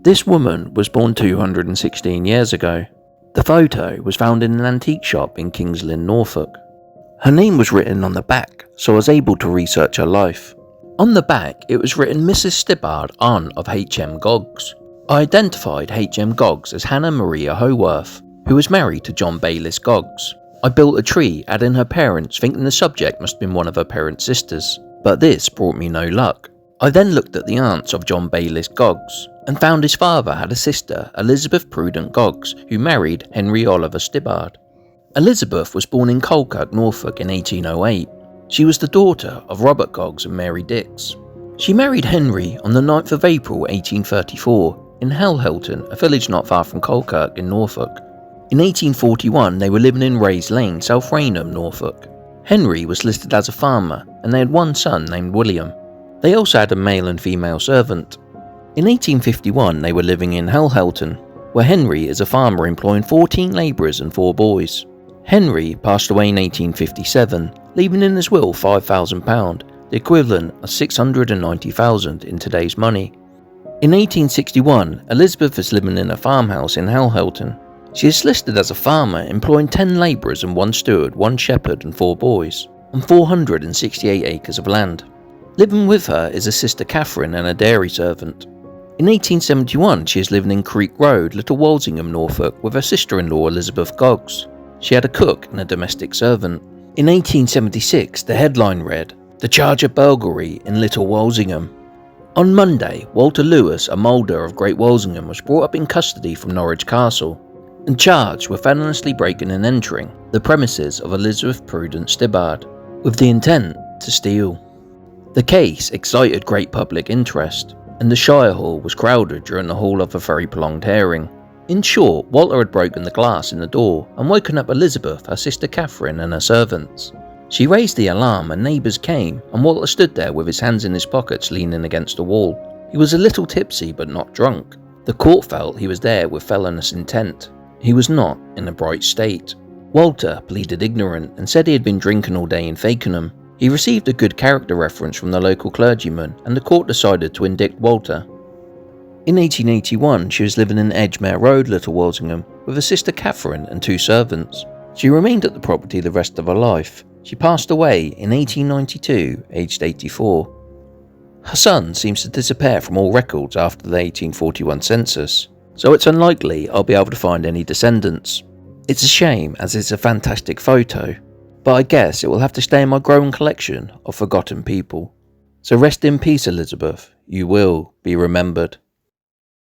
This woman was born 216 years ago. The photo was found in an antique shop in Kings Lynn, Norfolk. Her name was written on the back, so I was able to research her life. On the back, it was written Mrs. Stibbard, aunt of H.M. Goggs. I identified H.M. Goggs as Hannah Maria Howarth, who was married to John Bayliss Goggs. I built a tree, adding her parents, thinking the subject must have been one of her parents' sisters, but this brought me no luck. I then looked at the aunts of John Bayliss Goggs, and found his father had a sister, Elizabeth Prudence Goggs, who married Henry Oliver Stibbard. Elizabeth was born in Colkirk, Norfolk in 1808. She was the daughter of Robert Goggs and Mary Dix. She married Henry on the 9th of April 1834 in Hellhelton, a village not far from Colkirk in Norfolk. In 1841 they were living in Rays Lane, South Raynham, Norfolk. Henry was listed as a farmer and they had one son named William. They also had a male and female servant. In 1851 they were living in Hellhelton, where Henry is a farmer employing 14 labourers and 4 boys. Henry passed away in 1857, leaving in his will £5,000, the equivalent of $690,000 in today's money. In 1861, Elizabeth is living in a farmhouse in Hellhelton. She is listed as a farmer employing 10 labourers and 1 steward, 1 shepherd and 4 boys, on 468 acres of land. Living with her is a sister Catherine and a dairy servant. In 1871 she is living in Creek Road, Little Walsingham, Norfolk, with her sister-in-law Elizabeth Goggs. She had a cook and a domestic servant. In 1876 the headline read, "The Charge of Burglary in Little Walsingham." On Monday, Walter Lewis, a moulder of Great Walsingham, was brought up in custody from Norwich Castle and charged with feloniously breaking and entering the premises of Elizabeth Prudence Stibbard with the intent to steal. The case excited great public interest, and the Shire Hall was crowded during the whole of a very prolonged hearing. In short, Walter had broken the glass in the door and woken up Elizabeth, her sister Catherine and her servants. She raised the alarm and neighbours came, and Walter stood there with his hands in his pockets leaning against the wall. He was a little tipsy but not drunk. The court felt he was there with felonious intent. He was not in a bright state. Walter pleaded ignorant and said he had been drinking all day in Fakenham. He received a good character reference from the local clergyman and the court decided to indict Walter. In 1881 she was living in Edgemere Road, Little Walsingham, with her sister Catherine and 2 servants. She remained at the property the rest of her life. She passed away in 1892, aged 84. Her son seems to disappear from all records after the 1841 census, so it's unlikely I'll be able to find any descendants. It's a shame as it's a fantastic photo, but I guess it will have to stay in my growing collection of forgotten people. So rest in peace, Elizabeth, you will be remembered.